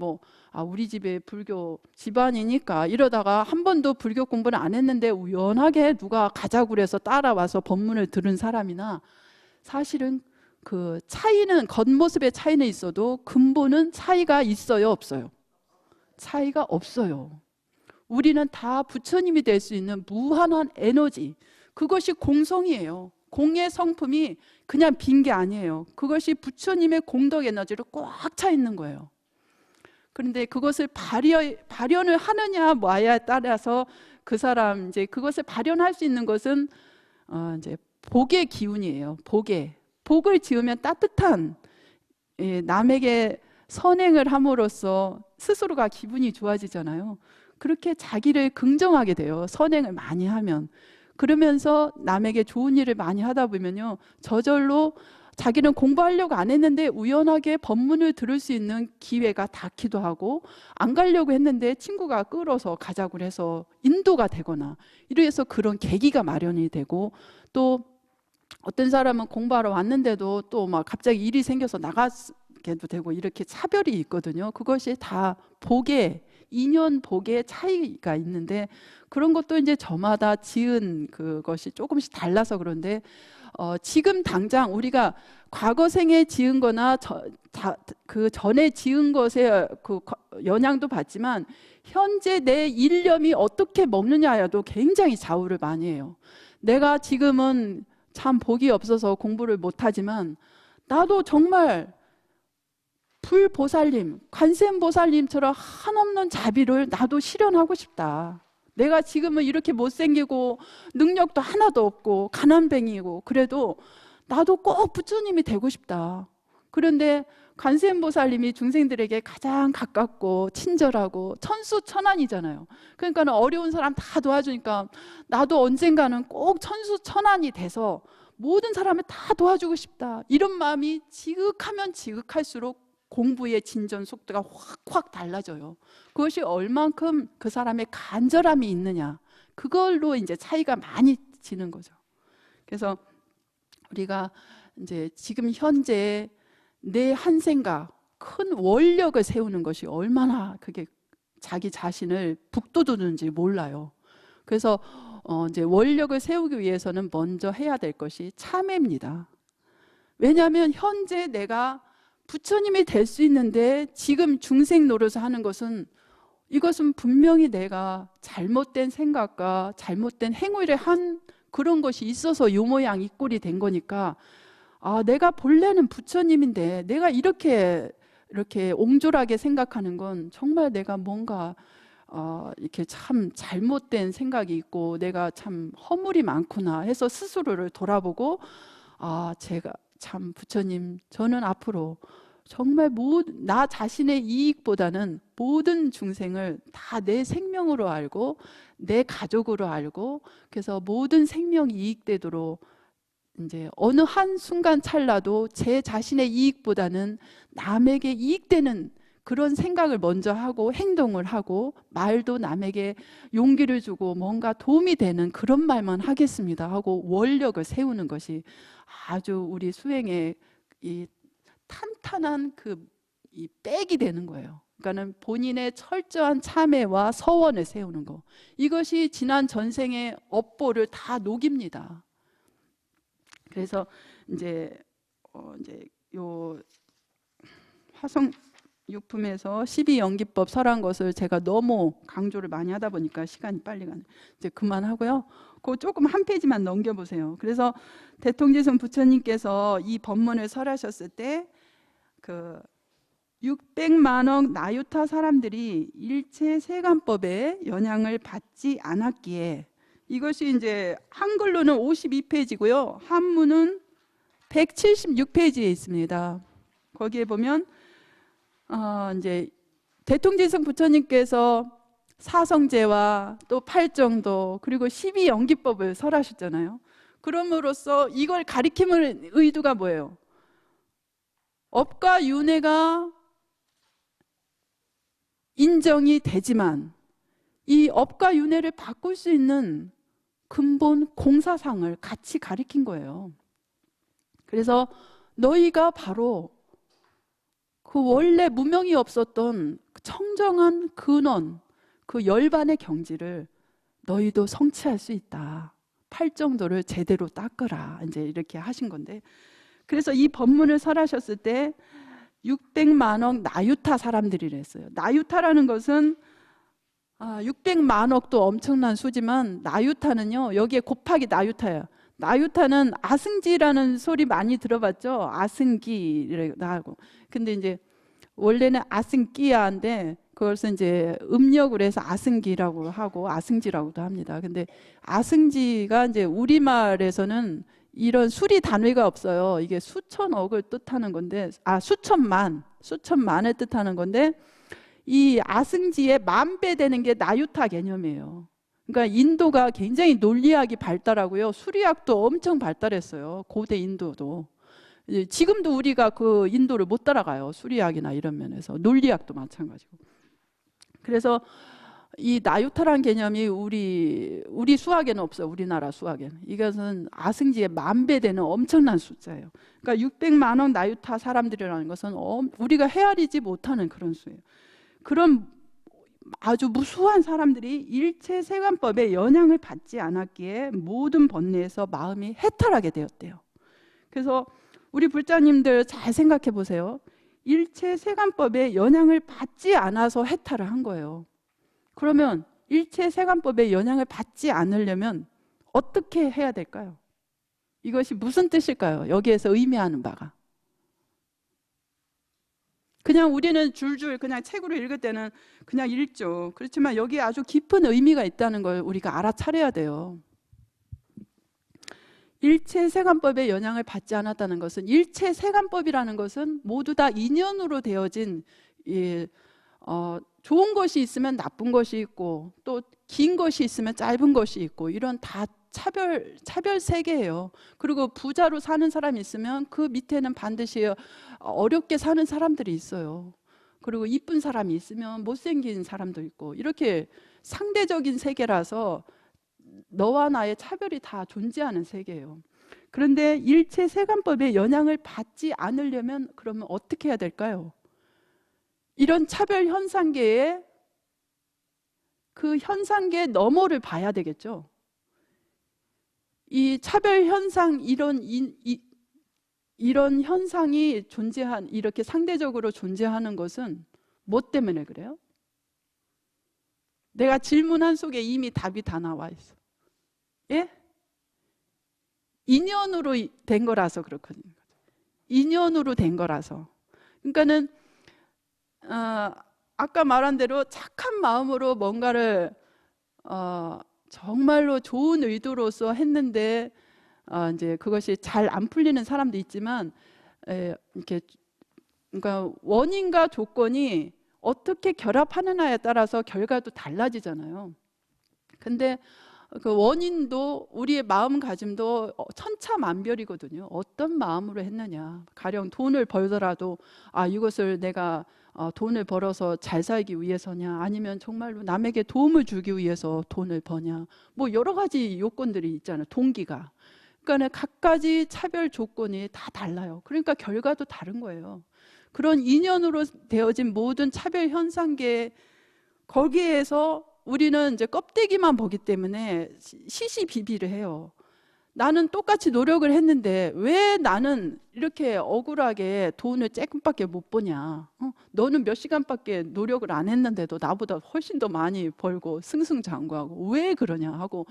[SPEAKER 1] 우리 집에 불교 집안이니까 이러다가 한 번도 불교 공부를 안 했는데 우연하게 누가 가자고 그래서 따라와서 법문을 들은 사람이나, 사실은 그 차이는, 겉모습의 차이는 있어도 근본은 차이가 있어요, 없어요? 차이가 없어요. 우리는 다 부처님이 될 수 있는 무한한 에너지, 그것이 공성이에요. 공의 성품이 그냥 빈 게 아니에요. 그것이 부처님의 공덕 에너지로 꽉 차 있는 거예요. 그런데 그것을 발현을 하느냐 마냐에 따라서 그 사람, 이제 그것을 발현할 수 있는 것은 이제 복의 기운이에요. 복을 지으면 따뜻한, 남에게 선행을 함으로써 스스로가 기분이 좋아지잖아요. 그렇게 자기를 긍정하게 돼요. 선행을 많이 하면. 그러면서 남에게 좋은 일을 많이 하다 보면요, 저절로 자기는 공부하려고 안 했는데 우연하게 법문을 들을 수 있는 기회가 닿기도 하고, 안 가려고 했는데 친구가 끌어서 가자고 해서 인도가 되거나, 이래서 그런 계기가 마련이 되고, 또 어떤 사람은 공부하러 왔는데도 또 막 갑자기 일이 생겨서 나가게도 되고, 이렇게 차별이 있거든요. 그것이 다 인연 복의 차이가 있는데, 그런 것도 이제 저마다 지은 그것이 조금씩 달라서 그런데, 지금 당장 우리가 과거 생에 지은 거나 그 전에 지은 것에 그 영향도 받지만, 현재 내 일념이 어떻게 먹느냐에도 굉장히 좌우를 많이 해요. 내가 지금은 참 복이 없어서 공부를 못하지만, 나도 정말 불보살님, 관세음보살님처럼 한없는 자비를 나도 실현하고 싶다. 내가 지금은 이렇게 못생기고 능력도 하나도 없고 가난뱅이고 그래도 나도 꼭 부처님이 되고 싶다. 그런데 관세음보살님이 중생들에게 가장 가깝고 친절하고 천수천안이잖아요. 그러니까 어려운 사람 다 도와주니까 나도 언젠가는 꼭 천수천안이 돼서 모든 사람을 다 도와주고 싶다. 이런 마음이 지극하면 지극할수록 공부의 진전 속도가 확확 달라져요. 그것이 얼만큼 그 사람의 간절함이 있느냐, 그걸로 이제 차이가 많이 지는 거죠. 그래서 우리가 이제 지금 현재 내 한 생각, 큰 원력을 세우는 것이 얼마나 그게 자기 자신을 북돋우는지 몰라요. 그래서 이제 원력을 세우기 위해서는 먼저 해야 될 것이 참회입니다. 왜냐하면 현재 내가 부처님이 될 수 있는데 지금 중생 노릇을 하는 것은, 이것은 분명히 내가 잘못된 생각과 잘못된 행위를 한 그런 것이 있어서 요 모양 이 꼴이 된 거니까, 내가 본래는 부처님인데 내가 이렇게 옹졸하게 생각하는 건 정말 내가 뭔가 이렇게 참 잘못된 생각이 있고 내가 참 허물이 많구나 해서 스스로를 돌아보고, 제가 참 부처님, 저는 앞으로 정말 나 자신의 이익보다는 모든 중생을 다 내 생명으로 알고 내 가족으로 알고, 그래서 모든 생명이 이익되도록 이제 어느 한 순간 찰나도 제 자신의 이익보다는 남에게 이익되는 그런 생각을 먼저 하고 행동을 하고, 말도 남에게 용기를 주고 뭔가 도움이 되는 그런 말만 하겠습니다 하고 원력을 세우는 것이 아주 우리 수행의 이 탄탄한 이 백이 되는 거예요. 그러니까는 본인의 철저한 참회와 서원을 세우는 거. 이것이 지난 전생의 업보를 다 녹입니다. 그래서 이제 요 화성 유품에서 12연기법 설한 것을 제가 너무 강조를 많이 하다 보니까 시간이 빨리 가네. 이제 그만하고요. 그거 조금 한 페이지만 넘겨보세요. 그래서 대통지승 부처님께서 이 법문을 설하셨을 때 그 600만억 나유타 사람들이 일체 세간법에 영향을 받지 않았기에, 이것이 이제 한글로는 52페이지고요. 한문은 176페이지에 있습니다. 거기에 보면 이제 대통지승 부처님께서 사성제와 또 팔정도 그리고 12연기법을 설하셨잖아요. 그럼으로써 이걸 가리킴을 의도가 뭐예요? 업과 윤회가 인정이 되지만 이 업과 윤회를 바꿀 수 있는 근본 공사상을 같이 가리킨 거예요. 그래서 너희가 바로 그 원래 무명이 없었던 청정한 근원, 그 열반의 경지를 너희도 성취할 수 있다. 팔정도를 제대로 닦으라. 이제 이렇게 하신 건데, 그래서 이 법문을 설하셨을 때 600만억 나유타 사람들이랬어요. 나유타라는 것은 600만억도 엄청난 수지만 나유타는요, 여기에 곱하기 나유타예요. 나유타는 아승지라는 소리 많이 들어봤죠? 아승기라고 하고. 근데 이제 원래는 아승기야인데 그것은 이제 음력으로 해서 아승기라고 하고 아승지라고도 합니다. 근데 아승지가 이제 우리말에서는 이런 수리 단위가 없어요. 이게 수천억을 뜻하는 건데, 수천만을 뜻하는 건데, 이 아승지의 10,000배 되는 게 나유타 개념이에요. 그러니까 인도가 굉장히 논리학이 발달하고요. 수리학도 엄청 발달했어요. 고대 인도도. 지금도 우리가 그 인도를 못 따라가요. 수리학이나 이런 면에서. 논리학도 마찬가지고. 그래서 이 나유타라는 개념이 우리 수학에는 없어요. 우리나라 수학에는. 이것은 아승지의 10,000배 되는 엄청난 숫자예요. 그러니까 600만억 나유타 사람들이라는 것은 우리가 헤아리지 못하는 그런 수예요. 그런 아주 무수한 사람들이 일체 세간법에 영향을 받지 않았기에 모든 번뇌에서 마음이 해탈하게 되었대요. 그래서 우리 불자님들 잘 생각해 보세요. 일체 세간법에 영향을 받지 않아서 해탈을 한 거예요. 그러면 일체 세간법에 영향을 받지 않으려면 어떻게 해야 될까요? 이것이 무슨 뜻일까요? 여기에서 의미하는 바가. 그냥 우리는 줄줄 그냥 책으로 읽을 때는 그냥 읽죠. 그렇지만 여기에 아주 깊은 의미가 있다는 걸 우리가 알아차려야 돼요. 일체 세간법에 영향을 받지 않았다는 것은, 일체 세간법이라는 것은 모두 다 인연으로 되어진, 좋은 것이 있으면 나쁜 것이 있고 또 긴 것이 있으면 짧은 것이 있고, 이런 다 차별 세계예요. 그리고 부자로 사는 사람이 있으면 그 밑에는 반드시 어렵게 사는 사람들이 있어요. 그리고 이쁜 사람이 있으면 못생긴 사람도 있고, 이렇게 상대적인 세계라서 너와 나의 차별이 다 존재하는 세계예요. 그런데 일체 세간법에 영향을 받지 않으려면 그러면 어떻게 해야 될까요? 이런 차별 현상계에 그 현상계 너머를 봐야 되겠죠. 이 차별 현상, 이런 현상이 이렇게 상대적으로 존재하는 것은 뭐 때문에 그래요? 내가 질문한 속에 이미 답이 다 나와 있어. 예? 인연으로 된 거라서 그렇거든요. 인연으로 된 거라서. 그러니까는 아까 말한 대로 착한 마음으로 뭔가를 정말로 좋은 의도로서 했는데 이제 그것이 잘 안 풀리는 사람도 있지만, 이렇게 그러니까 원인과 조건이 어떻게 결합하느냐에 따라서 결과도 달라지잖아요. 근데 그 원인도 우리의 마음가짐도 천차만별이거든요. 어떤 마음으로 했느냐. 가령 돈을 벌더라도 이것을 내가 돈을 벌어서 잘 살기 위해서냐, 아니면 정말로 남에게 도움을 주기 위해서 돈을 버냐, 뭐 여러 가지 요건들이 있잖아요. 동기가. 그러니까 각가지 차별 조건이 다 달라요. 그러니까 결과도 다른 거예요. 그런 인연으로 되어진 모든 차별 현상계, 거기에서 우리는 이제 껍데기만 보기 때문에 시시비비를 해요. 나는 똑같이 노력을 했는데 왜 나는 이렇게 억울하게 돈을 조금밖에 못 버냐? 너는 몇 시간밖에 노력을 안 했는데도 나보다 훨씬 더 많이 벌고 승승장구하고 왜 그러냐 하고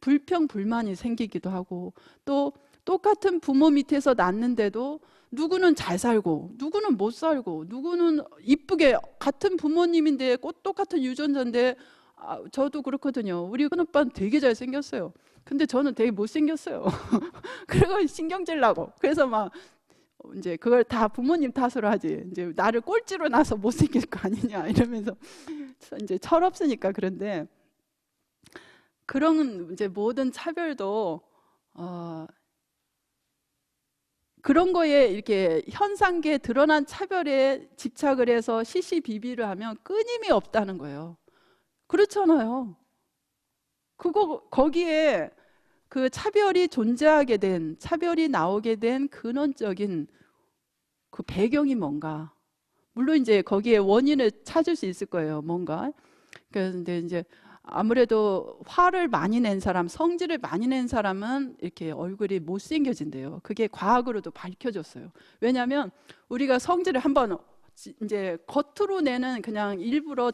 [SPEAKER 1] 불평 불만이 생기기도 하고, 또 똑같은 부모 밑에서 낳는데도 누구는 잘 살고 누구는 못 살고, 누구는 이쁘게 같은 부모님인데 똑같은 유전자인데, 저도 그렇거든요. 우리 큰 오빠는 되게 잘생겼어요. 근데 저는 되게 못생겼어요. 그리고 신경질 나고, 그래서 막 이제 그걸 다 부모님 탓으로 하지. 이제 나를 꼴찌로 나서 못생길 거 아니냐 이러면서 이제 철없으니까. 그런데 그런 이제 모든 차별도 그런 거에 이렇게 현상계에 드러난 차별에 집착을 해서 시시비비를 하면 끊임이 없다는 거예요. 그렇잖아요. 거기에 그 차별이 존재하게 된, 차별이 나오게 된 근원적인 그 배경이 뭔가. 물론 이제 거기에 원인을 찾을 수 있을 거예요. 뭔가. 그런데 이제 아무래도 화를 많이 낸 사람, 성질을 많이 낸 사람은 이렇게 얼굴이 못생겨진대요. 그게 과학으로도 밝혀졌어요. 왜냐하면 우리가 성질을 한번 이제 겉으로 내는, 그냥 일부러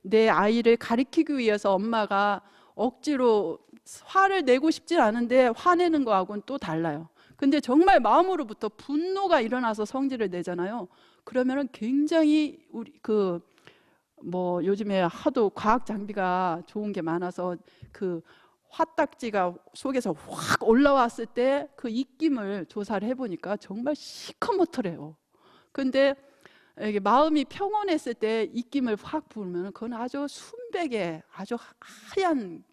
[SPEAKER 1] 내 아이를 가리키기 위해서 엄마가 억지로 화를 내고 싶지 않은데 화내는 거하고는 또 달라요. 근데 정말 마음으로부터 분노가 일어나서 성질을 내잖아요. 그러면은 굉장히 요즘에 하도 과학 장비가 좋은 게 많아서 그 화딱지가 속에서 확 올라왔을 때 그 입김을 조사를 해보니까 정말 시커멓더래요. 근데 이게 마음이 평온했을 때 입김을 확 부으면 그건 아주 순백의 아주 하얀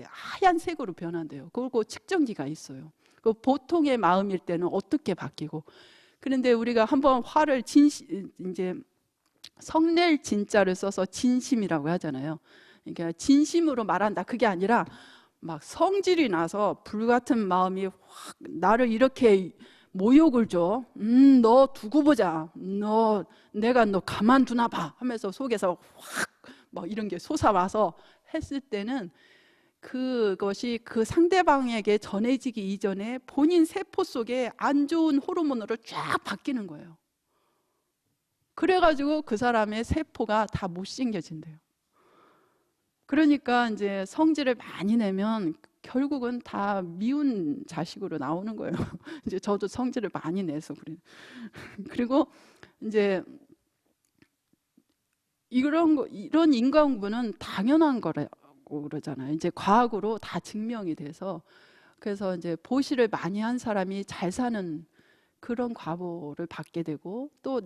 [SPEAKER 1] 하얀 색으로 변한대요. 그리고 측정기가 있어요. 그 보통의 마음일 때는 어떻게 바뀌고. 그런데 우리가 한번 화를 이제 성낼 진자를 써서 진심이라고 하잖아요. 그러니까 진심으로 말한다, 그게 아니라 막 성질이 나서 불같은 마음이 확 나를 이렇게 모욕을 줘. 너 두고 보자. 내가 너 가만두나 봐 하면서 속에서 확 막 이런 게 솟아와서 했을 때는 그것이 그 상대방에게 전해지기 이전에 본인 세포 속에 안 좋은 호르몬으로 쫙 바뀌는 거예요. 그래가지고 그 사람의 세포가 다 못생겨진대요. 그러니까 이제 성질을 많이 내면 결국은 다 미운 자식으로 나오는 거예요. 이제 저도 성질을 많이 내서 그래요. 그리고 이제 이런 인과응보는 당연한 거라고 그러잖아요. 이제 과학으로 다 증명이 돼서. 그래서 이제 보시를 많이 한 사람이 잘 사는 그런 과보를 받게 되고, 또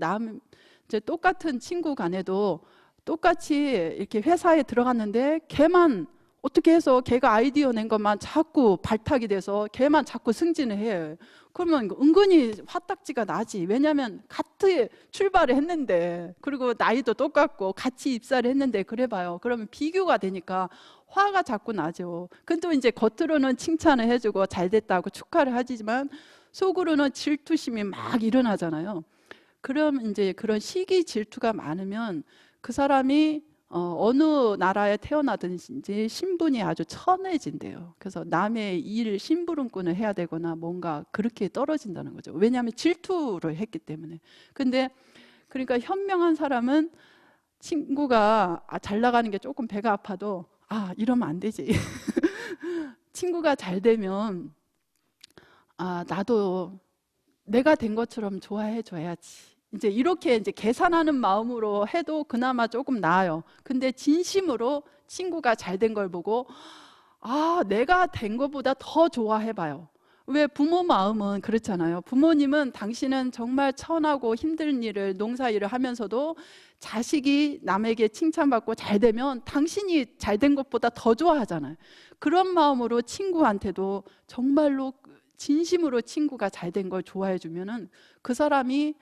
[SPEAKER 1] 이제 똑같은 친구 간에도 똑같이 이렇게 회사에 들어갔는데 걔만 어떻게 해서 걔가 아이디어 낸 것만 자꾸 발탁이 돼서 걔만 자꾸 승진을 해요. 그러면 은근히 화딱지가 나지. 왜냐하면 같이 출발을 했는데, 그리고 나이도 똑같고 같이 입사를 했는데, 그래 봐요. 그러면 비교가 되니까 화가 자꾸 나죠. 근데 또 이제 겉으로는 칭찬을 해주고 잘 됐다고 축하를 하지만 속으로는 질투심이 막 일어나잖아요. 그럼 이제 그런 시기 질투가 많으면 그 사람이 어느 나라에 태어나든지 신분이 아주 천해진대요. 그래서 남의 일 심부름꾼을 해야 되거나 뭔가 그렇게 떨어진다는 거죠. 왜냐하면 질투를 했기 때문에. 근데 그러니까 현명한 사람은 친구가 잘 나가는 게 조금 배가 아파도 이러면 안 되지. 친구가 잘 되면 나도 내가 된 것처럼 좋아해 줘야지. 이제 이렇게 이제 계산하는 마음으로 해도 그나마 조금 나아요. 근데 진심으로 친구가 잘 된 걸 보고 내가 된 것보다 더 좋아해 봐요. 왜? 부모 마음은 그렇잖아요. 부모님은 당신은 정말 천하고 힘든 일을, 농사 일을 하면서도 자식이 남에게 칭찬받고 잘 되면 당신이 잘 된 것보다 더 좋아하잖아요. 그런 마음으로 친구한테도 정말로 진심으로 친구가 잘 된 걸 좋아해 주면은 그 사람이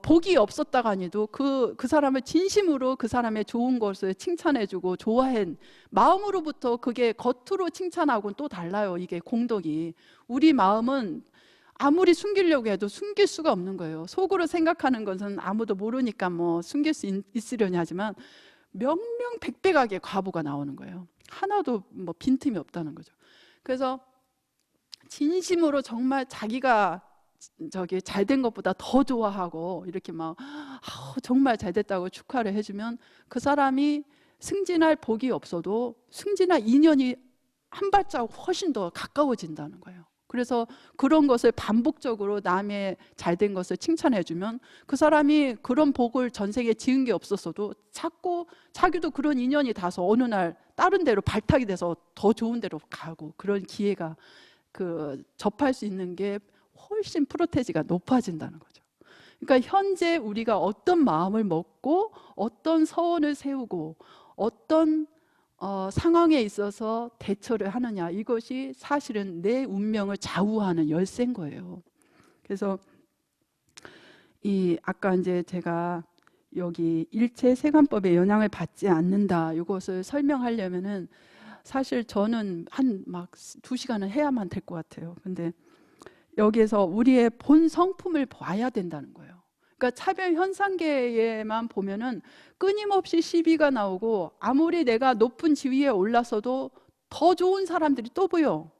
[SPEAKER 1] 복이 없었다가 아니도 그 사람을 진심으로 그 사람의 좋은 것을 칭찬해주고 좋아한 마음으로부터 그게 겉으로 칭찬하고는 또 달라요. 이게 공덕이. 우리 마음은 아무리 숨기려고 해도 숨길 수가 없는 거예요. 속으로 생각하는 것은 아무도 모르니까 뭐 숨길 수 있으려니 하지만 명명백백하게 과보가 나오는 거예요. 하나도 뭐 빈틈이 없다는 거죠. 그래서 진심으로 정말 자기가 잘 된 것보다 더 좋아하고 이렇게 막 정말 잘 됐다고 축하를 해주면 그 사람이 승진할 복이 없어도 승진할 인연이 한 발자국 훨씬 더 가까워진다는 거예요. 그래서 그런 것을 반복적으로 남의 잘된 것을 칭찬해주면 그 사람이 그런 복을 전생에 지은 게 없었어도 자꾸 자기도 그런 인연이 닿아서 어느 날 다른 데로 발탁이 돼서 더 좋은 데로 가고 그런 기회가 접할 수 있는 게 훨씬 프로테지가 높아진다는 거죠. 그러니까 현재 우리가 어떤 마음을 먹고 어떤 서원을 세우고 어떤 상황에 있어서 대처를 하느냐, 이것이 사실은 내 운명을 좌우하는 열쇠인 거예요. 그래서 아까 이제 제가 여기 일체 세관법의 영향을 받지 않는다, 이것을 설명하려면은 사실 저는 한 막 2시간은 해야만 될 것 같아요. 근데 여기에서 우리의 본 성품을 봐야 된다는 거예요. 그러니까 차별 현상계에만 보면은 끊임없이 시비가 나오고 아무리 내가 높은 지위에 올라서도 더 좋은 사람들이 또 보여.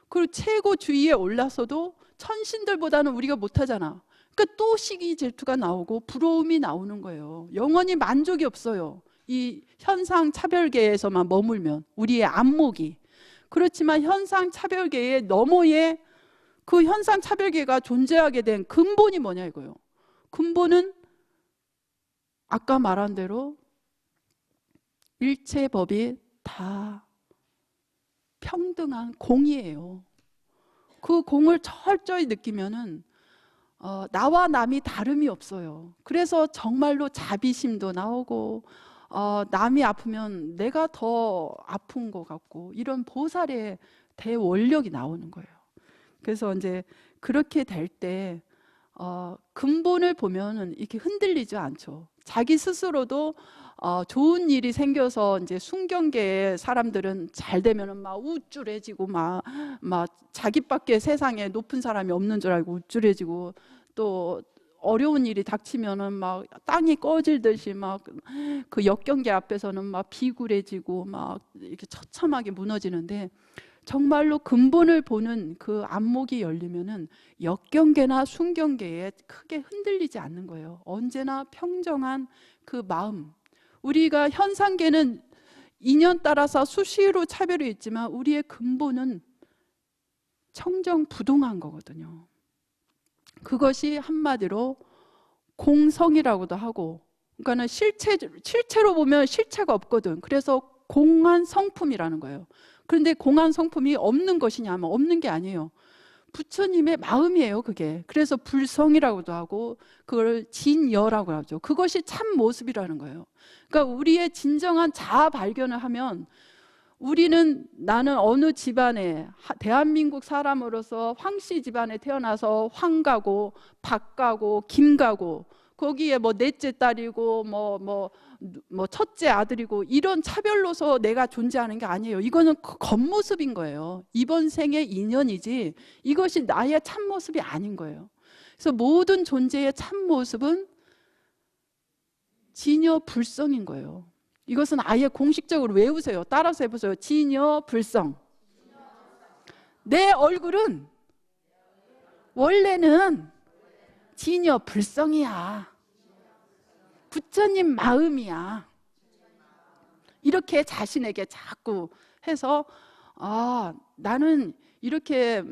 [SPEAKER 1] 그리고 최고 주위에 올라서도 천신들보다는 우리가 못하잖아. 그러니까 또 시기 질투가 나오고 부러움이 나오는 거예요. 영원히 만족이 없어요. 이 현상 차별계에서만 머물면 우리의 안목이. 그렇지만 현상 차별계의 너머에 그 현상 차별계가 존재하게 된 근본이 뭐냐 이거예요. 근본은 아까 말한 대로 일체 법이 다 평등한 공이에요. 그 공을 철저히 느끼면은 나와 남이 다름이 없어요. 그래서 정말로 자비심도 나오고 남이 아프면 내가 더 아픈 것 같고 이런 보살의 대원력이 나오는 거예요. 그래서 이제 그렇게 될 때 근본을 보면은 이렇게 흔들리지 않죠. 자기 스스로도 좋은 일이 생겨서 이제 순경계의 사람들은 잘 되면은 막 우쭐해지고 막 자기밖에 세상에 높은 사람이 없는 줄 알고 우쭐해지고, 또 어려운 일이 닥치면은 막 땅이 꺼질듯이 막 그 역경계 앞에서는 막 비굴해지고 막 이렇게 처참하게 무너지는데, 정말로 근본을 보는 그 안목이 열리면은 역경계나 순경계에 크게 흔들리지 않는 거예요. 언제나 평정한 그 마음. 우리가 현상계는 인연 따라서 수시로 차별이 있지만 우리의 근본은 청정부동한 거거든요. 그것이 한마디로 공성이라고도 하고, 그러니까는 실체로 보면 실체가 없거든. 그래서 공한 성품이라는 거예요. 그런데 공한 성품이 없는 것이냐 하면 없는 게 아니에요. 부처님의 마음이에요, 그게. 그래서 불성이라고도 하고 그걸 진여라고 하죠. 그것이 참 모습이라는 거예요. 그러니까 우리의 진정한 자아 발견을 하면, 나는 어느 집안에, 대한민국 사람으로서 황씨 집안에 태어나서 황가고 박가고 김가고, 거기에 뭐 넷째 딸이고 뭐 첫째 아들이고, 이런 차별로서 내가 존재하는 게 아니에요. 이거는 겉모습인 거예요. 이번 생의 인연이지 이것이 나의 참모습이 아닌 거예요. 그래서 모든 존재의 참모습은 진여불성인 거예요. 이것은 아예 공식적으로 외우세요. 따라서 해보세요. 진여불성. 내 얼굴은 원래는 진여불성이야. 부처님 마음이야. 이렇게 자신에게 자꾸 해서 나는 이렇게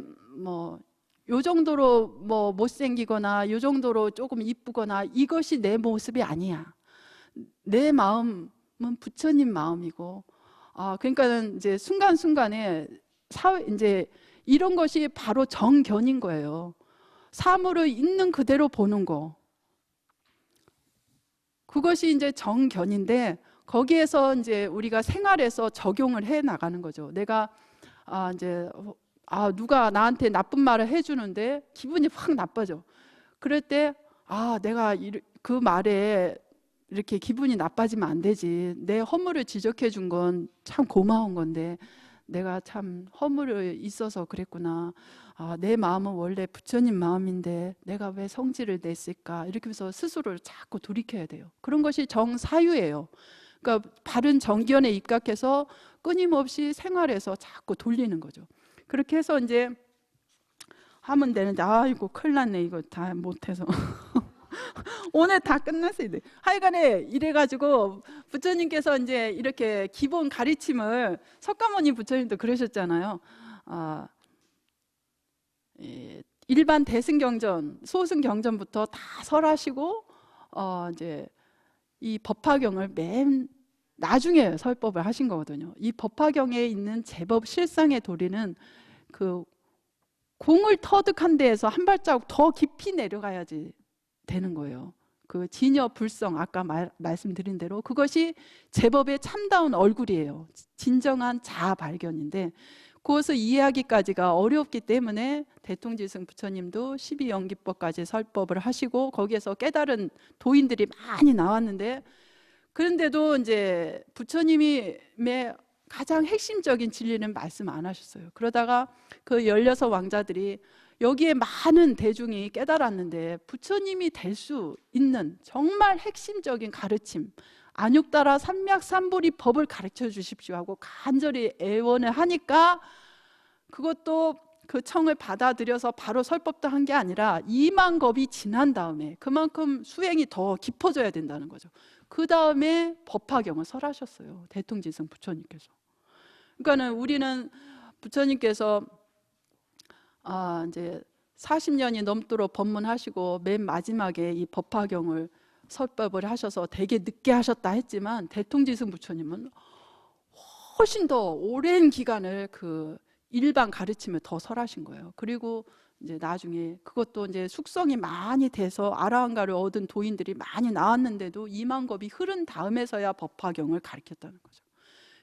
[SPEAKER 1] 요 정도로 못생기거나 요 정도로 조금 이쁘거나 이것이 내 모습이 아니야. 내 마음은 부처님 마음이고, 그러니까는 이제 순간순간에 이제 이런 것이 바로 정견인 거예요. 사물을 있는 그대로 보는 거. 그것이 이제 정견인데, 거기에서 이제 우리가 생활에서 적용을 해 나가는 거죠. 내가 누가 나한테 나쁜 말을 해주는데 기분이 확 나빠져. 그럴 때 내가 그 말에 이렇게 기분이 나빠지면 안 되지. 내 허물을 지적해 준 건 참 고마운 건데 내가 참 허물이 있어서 그랬구나. 내 마음은 원래 부처님 마음인데 내가 왜 성질을 냈을까? 이렇게 해서 스스로를 자꾸 돌이켜야 돼요. 그런 것이 정사유예요. 그러니까 바른 정견에 입각해서 끊임없이 생활에서 자꾸 돌리는 거죠. 그렇게 해서 이제 하면 되는데 아이고 큰일 났네. 이거 다 못해서 오늘 다 끝났어야 돼. 하여간에 이래가지고 부처님께서 이제 이렇게 기본 가르침을 석가모니 부처님도 그러셨잖아요. 일반 대승경전, 소승경전부터 다 설하시고 이제 이 법화경을 맨 나중에 설법을 하신 거거든요. 이 법화경에 있는 제법 실상의 도리는 그 공을 터득한 데에서 한 발자국 더 깊이 내려가야지 되는 거예요. 그 진여 불성, 아까 말씀드린 대로 그것이 제법의 참다운 얼굴이에요. 진정한 자아 발견인데 그것을 이해하기까지가 어렵기 때문에 대통지승 부처님도 12연기법까지 설법을 하시고 거기에서 깨달은 도인들이 많이 나왔는데, 그런데도 이제 부처님이 가장 핵심적인 진리는 말씀 안 하셨어요. 그러다가 그 16왕자들이 여기에 많은 대중이 깨달았는데 부처님이 될 수 있는 정말 핵심적인 가르침, 안육따라 삼맥삼보리 법을 가르쳐 주십시오 하고 간절히 애원을 하니까 그것도 그 청을 받아들여서 바로 설법도 한 게 아니라 2만 겁이 지난 다음에 그만큼 수행이 더 깊어져야 된다는 거죠. 그 다음에 법화경을 설하셨어요, 대통지승 부처님께서. 그러니까는 우리는 부처님께서 이제 40년이 넘도록 법문하시고 맨 마지막에 이 법화경을 설법을 하셔서 되게 늦게 하셨다 했지만 대통지승 부처님은 훨씬 더 오랜 기간을 그 일반 가르침을 더 설하신 거예요. 그리고 이제 나중에 그것도 이제 숙성이 많이 돼서 아라한가를 얻은 도인들이 많이 나왔는데도 2만 겁이 흐른 다음에서야 법화경을 가르쳤다는 거죠.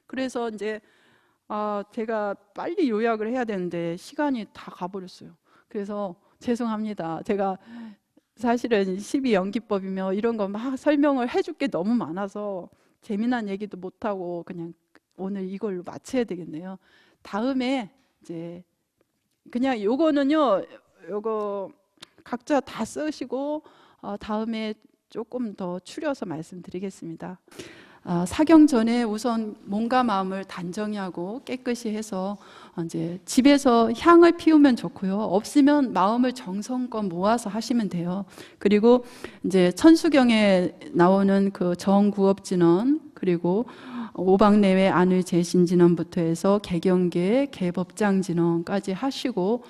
[SPEAKER 1] 그래서 이제 제가 빨리 요약을 해야 되는데 시간이 다 가버렸어요. 그래서 죄송합니다. 제가 사실은 12연기법이며 이런 거 막 설명을 해줄 게 너무 많아서 재미난 얘기도 못하고 그냥 오늘 이걸로 마쳐야 되겠네요. 다음에 이제 그냥 요거는요, 요거 각자 다 쓰시고 다음에 조금 더 추려서 말씀드리겠습니다. 사경 전에 우선 몸과 마음을 단정히 하고 깨끗이 해서 이제 집에서 향을 피우면 좋고요. 없으면 마음을 정성껏 모아서 하시면 돼요. 그리고 이제 천수경에 나오는 그 정구업진언, 그리고 오박내외 안의 재신진언부터 해서 개경계 개법장진언까지 하시고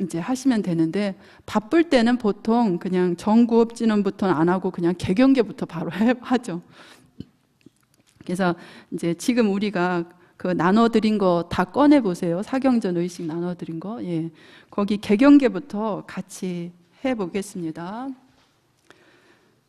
[SPEAKER 1] 이제 하시면 되는데, 바쁠 때는 보통 그냥 정구업진언부터는 안 하고 그냥 개경계부터 바로 하죠. 그래서 이제 지금 우리가 그 나눠드린 거 다 꺼내 보세요. 사경전 의식 나눠드린 거, 예, 거기 개경계부터 같이 해보겠습니다.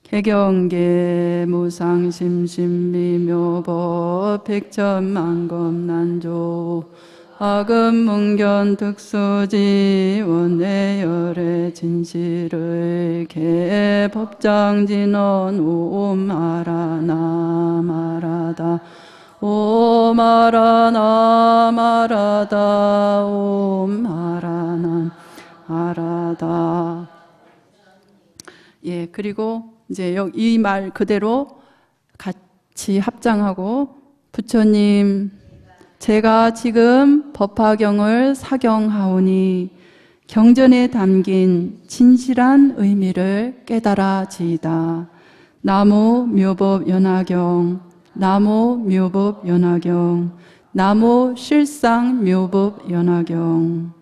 [SPEAKER 1] 개경계 무상심심미묘법 백천만검난조 아금문견 특수지 원내열의 진실의 개법장진언 오마라나 마라다 오마라나 마라다 오마라나 마라다. 예, 그리고 이제 이 말 그대로 같이 합장하고, 부처님, 제가 지금 법화경을 사경하오니 경전에 담긴 진실한 의미를 깨달아지이다. 나무 묘법 연화경, 나무 묘법 연화경, 나무 실상 묘법 연화경.